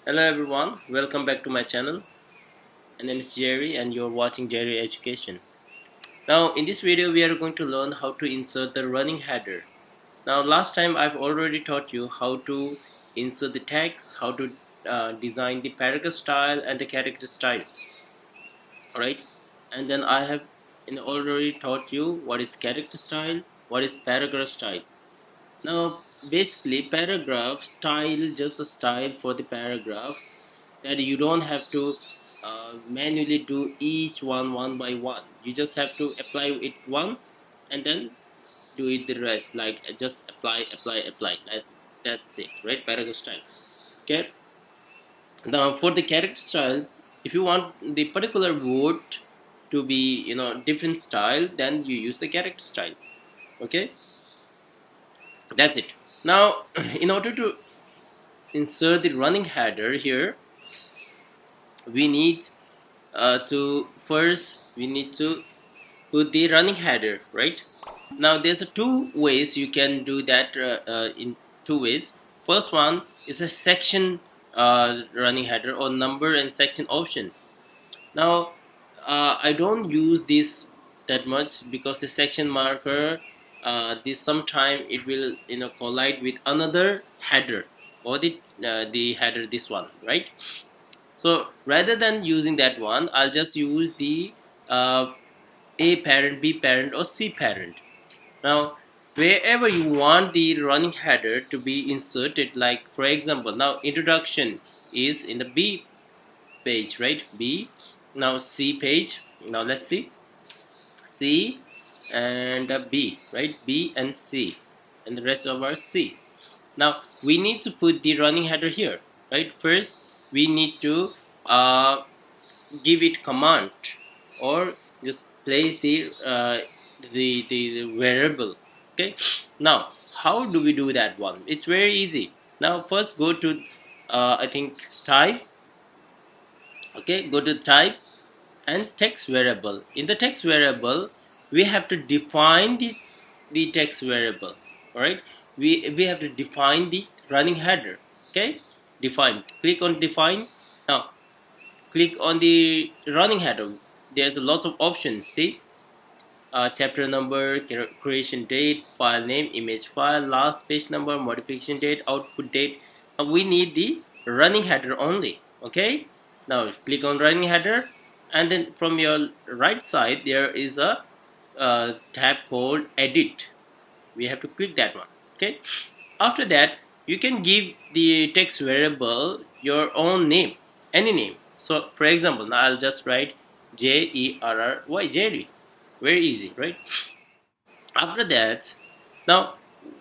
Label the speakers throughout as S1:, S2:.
S1: Hello everyone, welcome back to my channel. My name is Jerry and you're watching Jerry Education. Now in this video we are going to learn how to insert the running header. Now last time I've already taught you how to insert the text, how to design the paragraph style and the character style. Alright, and then I have already taught you what is character style, what is paragraph style. Now basically paragraph style just a style for the paragraph that you don't have to manually do each one by one. You just have to apply it once and then do it the rest, like just apply. That's it, right? Paragraph style. Okay. Now for the character style, if you want the particular word to be different style, then you use the character style. Okay, that's it. Now in order to insert the running header here, we need we need to put the running header, right? Now there's two ways you can do that, in two ways. First one is a section running header or number and section option. Now I don't use this that much because the section marker, this sometime it will collide with another header or the header, this one, right? So rather than using that one, I'll just use the uh, A parent, B parent, or C parent. Now, wherever you want the running header to be inserted, like for example, now introduction is in the B page, right? B. Now C page. Now let's see C and B, right? B and C, and the rest of our C. Now we need to put the running header here, right? First, we need to uh, give it command or just place the variable. Okay, now how do we do that one? It's very easy. Now first go to I think type. Okay, go to type and text variable. In the text variable we have to define the text variable. All right, we have to define the running header. Okay, define, click on define. Now click on the running header. There's a lot of options. See, chapter number, creation date, file name, image file, last page number, modification date, output date. We need the running header only. Okay, now click on running header, and then from your right side there is a tab called edit. We have to click that one. Okay, after that you can give the text variable your own name, any name. So for example, now I'll just write Jerry. Jerry, very easy, right? After that, now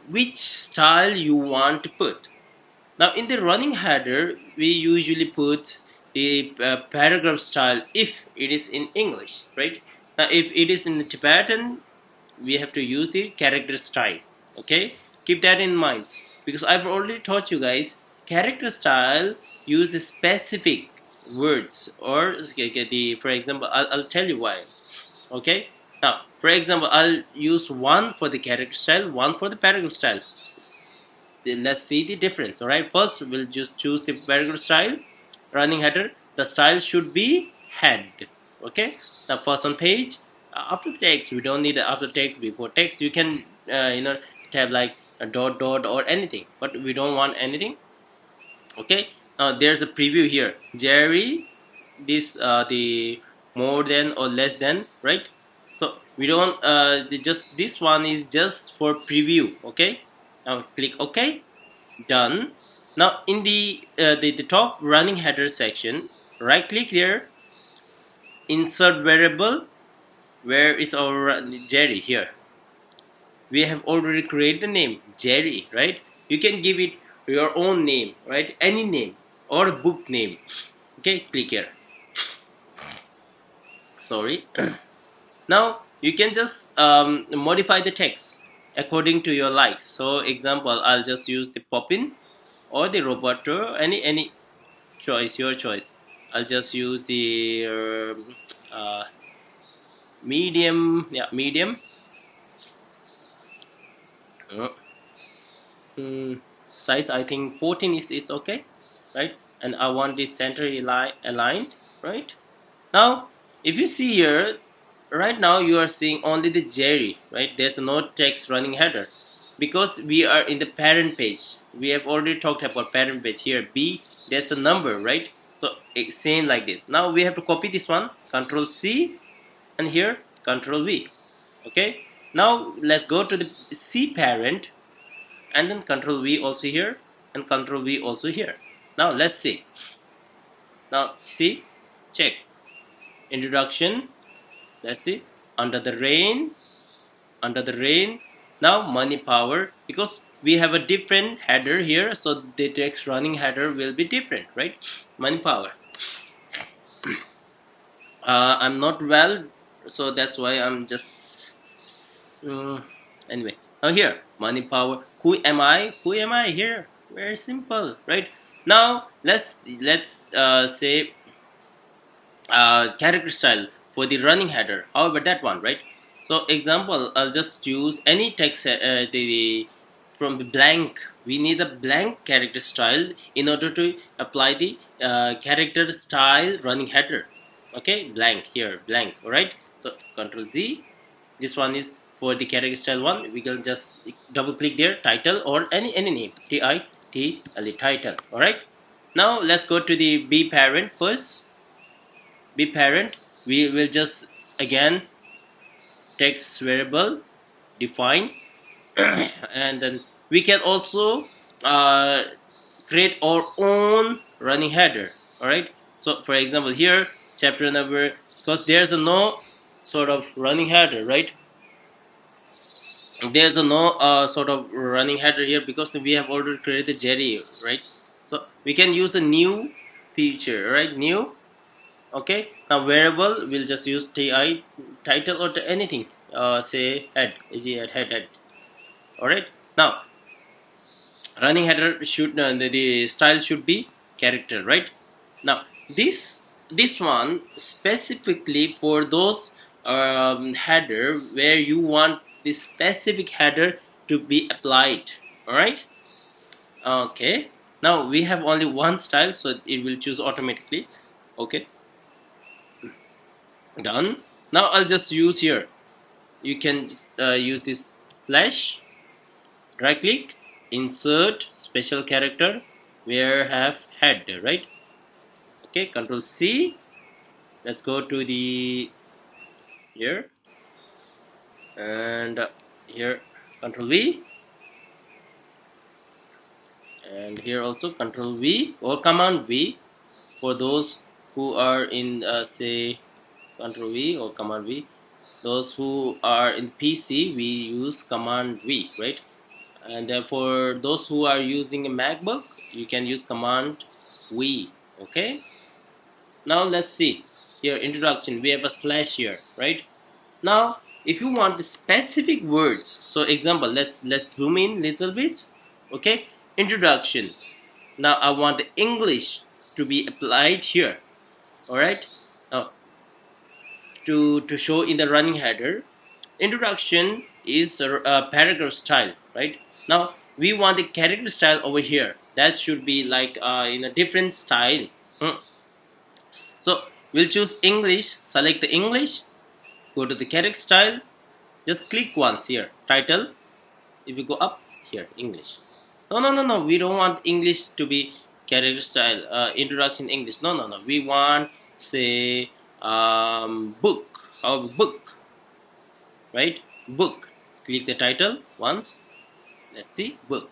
S1: which style you want to put. Now in the running header we usually put the paragraph style if it is in English, right? Now if it is in the Tibetan, we have to use the character style. Okay, keep that in mind, because I've already taught you guys character style use the specific words, or okay, for example, I'll tell you why. Okay, now for example I'll use one for the character style, one for the paragraph style. Then let's see the difference. All right, first we'll just choose the paragraph style. Running header, the style should be head. Okay, now first on page, after text we don't need the after text. Before text you can tab like a dot or anything, but we don't want anything. Okay, now there's a preview here. Jerry, this the more than or less than, right? So we don't just this one is just for preview. Okay, now click OK. Done. Now in the top running header section, right click there, insert variable. Where is our Jerry? Here we have already created the name Jerry, right? You can give it your own name, right? Any name or book name. Okay, click here. Sorry. Now you can just modify the text according to your likes. So example, I'll just use the Poppin or the Roboto, any choice, your choice. I'll just use the medium. Yeah, medium. Uh, size I think 14 is it's okay, right? and I want the center aligned, right? Now, if you see here, right now you are seeing only the Jerry, right? There's no text running header because we are in the parent page. We have already talked about parent page here. B, there's a number, right? So it's same like this. Now we have to copy this one, Control C, and here Control V. Okay. Now let's go to the C parent, and then Control V also here, and Control V also here. Now let's see. Now see, check introduction. Let's see, under the rain, under the rain. Now money power, because we have a different header here, so the text running header will be different, right? Money power. I'm not well, so that's why I'm just anyway. Now here, money power. Who am I? Who am I here? Very simple, right? Now let's say character style for the running header. However, that one, right? So example, I'll just use any text from the blank. We need a blank character style in order to apply the character style running header. Okay, blank here, blank. All right. So Control Z. This one is for the character style one. We can just double click there, title or any name. T-I-T-L-E, title. All right. Now let's go to the B parent first. B parent, we will just again text variable define and then we can also uh, create our own running header. All right, so for example here chapter number, because there's a no sort of running header, right? There's a no sort of running header here because we have already created Jerry, right? So we can use the new feature, right? New. Okay, now variable we'll just use ti title or anything, say head, head. All right, now running header should the style should be character, right? Now this one specifically for those header where you want the specific header to be applied. All right, okay, now we have only one style, so it will choose automatically. Okay, done. Now I'll just use here, you can use this slash, right click, insert special character where have head, right? Okay, Control C. Let's go to the here and here Control V, and here also Control V or Command V for those who are in say Control V or Command V. Those who are in PC, we use Command V, right? And for those who are using a MacBook, you can use Command V. Okay. Now let's see here introduction. We have a slash here, right? Now, if you want the specific words, so example, let's zoom in little bit. Okay, introduction. Now I want the English to be applied here. All right. Now to show in the running header, introduction is a paragraph style, right? Now we want the character style over here, that should be like in a different style. So we'll choose English, select the English, go to the character style, just click once here, title. If you go up here, English. No, we don't want English to be character style, introduction English. No, we want say book. How book, right? Book. Click the title once. Let's see, book,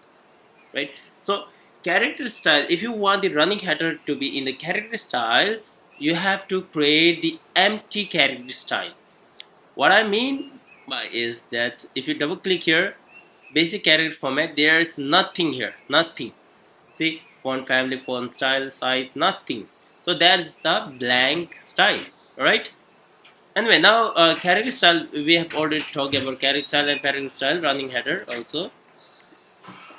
S1: right? So character style, if you want the running header to be in the character style, you have to create the empty character style. What I mean by is that if you double click here, basic character format, there is nothing here, nothing. See, font family, font style, size, nothing. So that is the blank style. All right. Anyway, now character style, we have already talked about character style and paragraph style, running header also.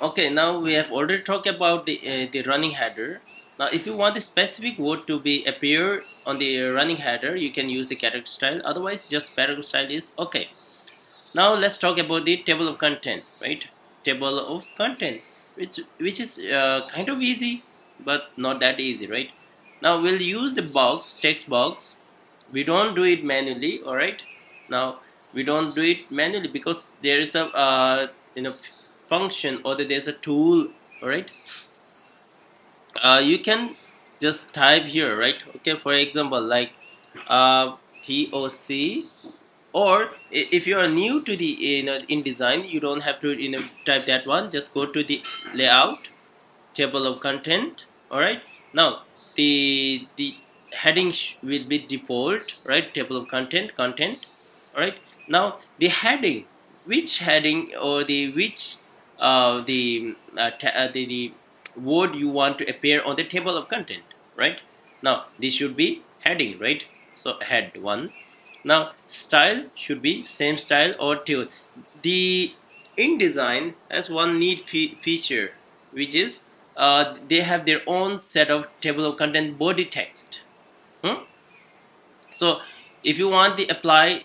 S1: Okay, now we have already talked about the running header. Now if you want a specific word to be appear on the running header, you can use the character style, otherwise just paragraph style is okay. Now let's talk about the table of content, right? Table of content, which is kind of easy. but not that easy, right? Now we'll use the box, text box. We don't do it manually, all right? Now we don't do it manually because there is a function, or there's a tool, all right? You can just type here, right? Okay, for example, like TOC, or if you are new to the InDesign, you don't have to type that one. Just go to the layout, table of content, all right? Now the heading will be default, right? Table of content, all right? Now the heading, which heading, or the which the word you want to appear on the table of content, right? Now this should be heading, right? So head one. Now style should be same style or two. The InDesign has one neat feature, which is they have their own set of table of content body text. Hmm? So if you want to apply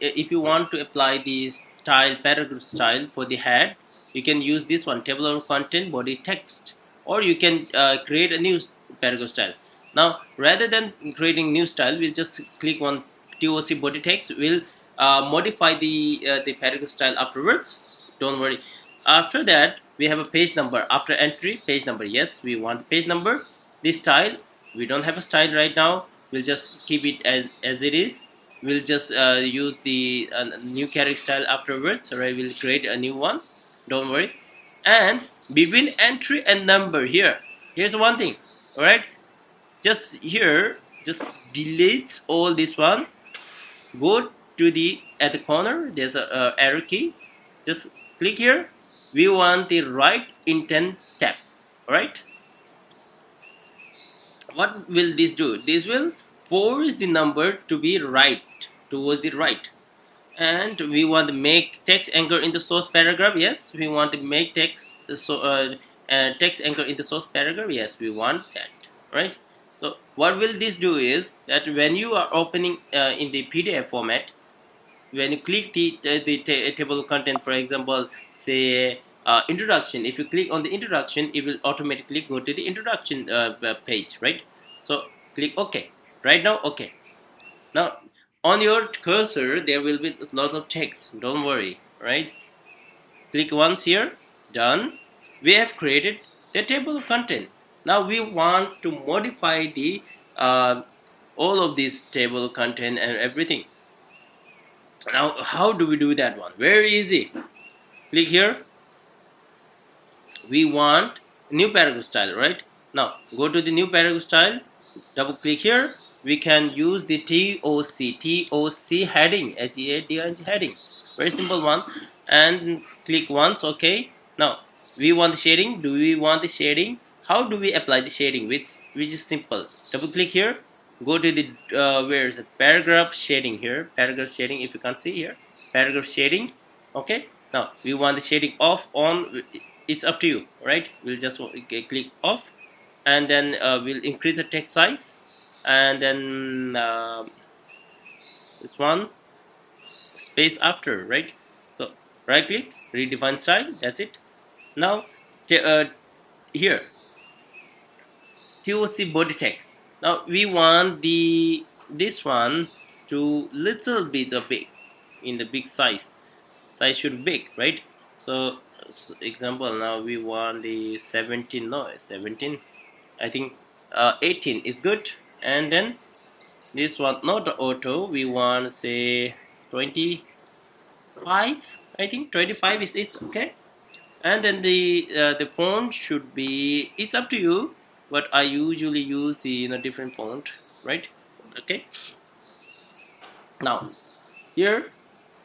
S1: the style, paragraph style for the head, you can use this one, table of content body text, or you can create a new paragraph style. Now rather than creating new style, we'll just click on TOC body text. We'll modify the paragraph style afterwards, don't worry. After that, we have a page number. After entry, page number, yes, we want page number. This style, we don't have a style right now, we'll just keep it as it is. We'll just use the new character style afterwards, right? We'll create a new one, don't worry. And between entry and number, here's one thing, all right? Just here, just delete all this one. Go to the at the corner, there's a arrow key. Just click here. We want the right intent tab, all right? What will this do? This will force the number to be right, towards the right. And we want to make text anchor in the source paragraph, yes, we want to make text anchor in the source paragraph, yes, we want that, right? So what will this do is that when you are opening in the PDF format, when you click the table of content, for example, say introduction, if you click on the introduction, it will automatically go to the introduction page, right? So click OK right now. OK, now on your cursor there will be lots of text, don't worry, right? Click once here, done. We have created the table of content. Now we want to modify the all of this table of content and everything. Now how do we do that one? Very easy. Click here. We want new paragraph style, right? Now go to the new paragraph style, double click here. We can use the TOC heading, HEADING heading, very simple one. And click once, okay. Now we want the shading. Do we want the shading? How do we apply the shading? Which is simple. Double click here, go to the where is it, paragraph shading here, paragraph shading, if you can see here, paragraph shading. Okay, now we want the shading off, on, it's up to you, right? We'll just click off, and then we'll increase the text size, and then this one, space after, right? So right click, redefine style, that's it. Now here, TOC body text. Now we want this one to little bit of big, in the big size should be big, right? So example, now we want the 17, no 17, I think 18 is good. And then this one, not auto, we want say 25, I think 25 is okay. And then the font should be, it's up to you, but I usually use the different font, right? Okay, now here,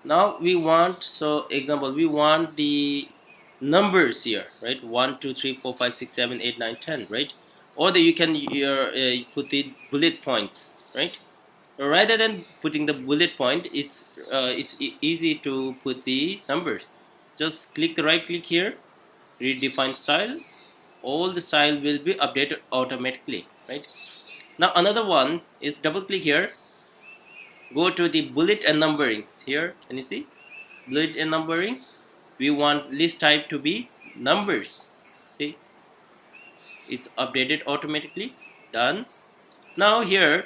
S1: now we want, so example, we want the numbers here, right? 1 2 3 4 5 6 7 8 9 10, right? Or you can put the bullet points, right? Rather than putting the bullet point, it's easy to put the numbers. Just click the right click here, redefine style. All the style will be updated automatically, right? Now another one is double click here, go to the bullet and numbering here. Can you see bullet and numbering? We want list type to be numbers. See, it's updated automatically. Done. Now here,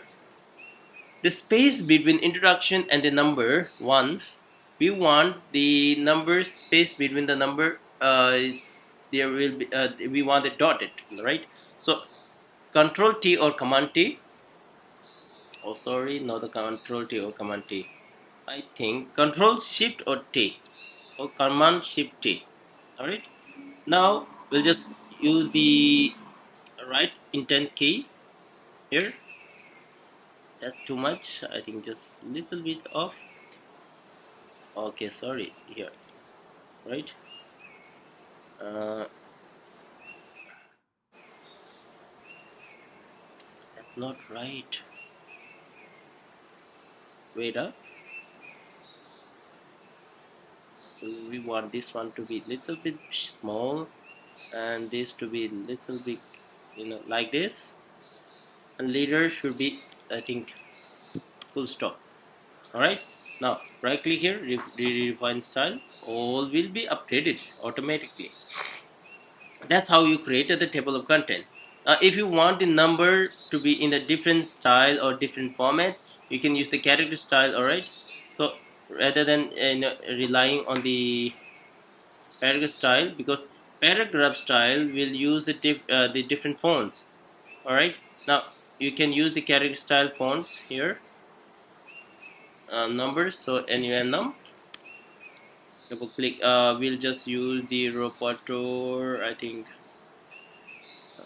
S1: the space between introduction and the number 1, we want the number space between the number, there will be, we want it dotted, right? So control T or command T. Oh, sorry, not the control T or command T. I think control shift or T or command shift T. Alright. Now we'll just use the right intent key here. That's too much. I think just little bit off. Okay, sorry. Here, right? Uh, that's not right. Wait up. We want this one to be little bit small and this to be little bit, like this. And leader should be, I think, full stop. All right. Now right click here, redefine style. All will be updated automatically. That's how you created the table of content. If you want the number to be in a different style or different format, you can use the character style. All right. So rather than relying on the paragraph style, because paragraph style will use the different fonts. All right. Now you can use the character style fonts here, numbers. So num, double click. We'll just use the Ropator, I think.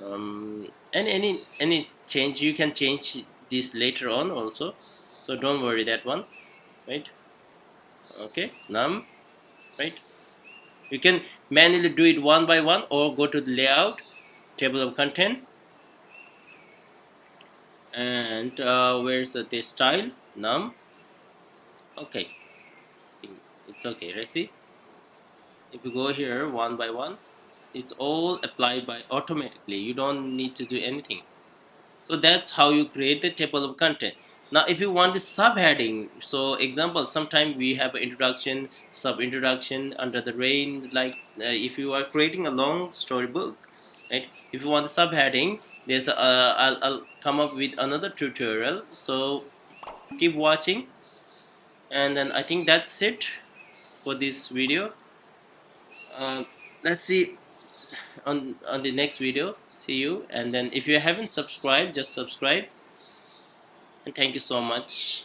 S1: And any change, you can change this later on also, so don't worry that one, right? Okay, num, right? You can manually do it one by one or go to the layout, table of content, and where's the style, num. Okay, it's okay, right? See, if you go here one by one, it's all applied by automatically, you don't need to do anything. So that's how you create the table of content. Now if you want the subheading, so example, sometime we have an introduction, sub introduction, under the rain, like if you are creating a long story book, right? If you want the subheading, there's I'll come up with another tutorial, so keep watching. And then I think that's it for this video. uh, let's see on the next video. See you. And then if you haven't subscribed, just subscribe. And thank you so much.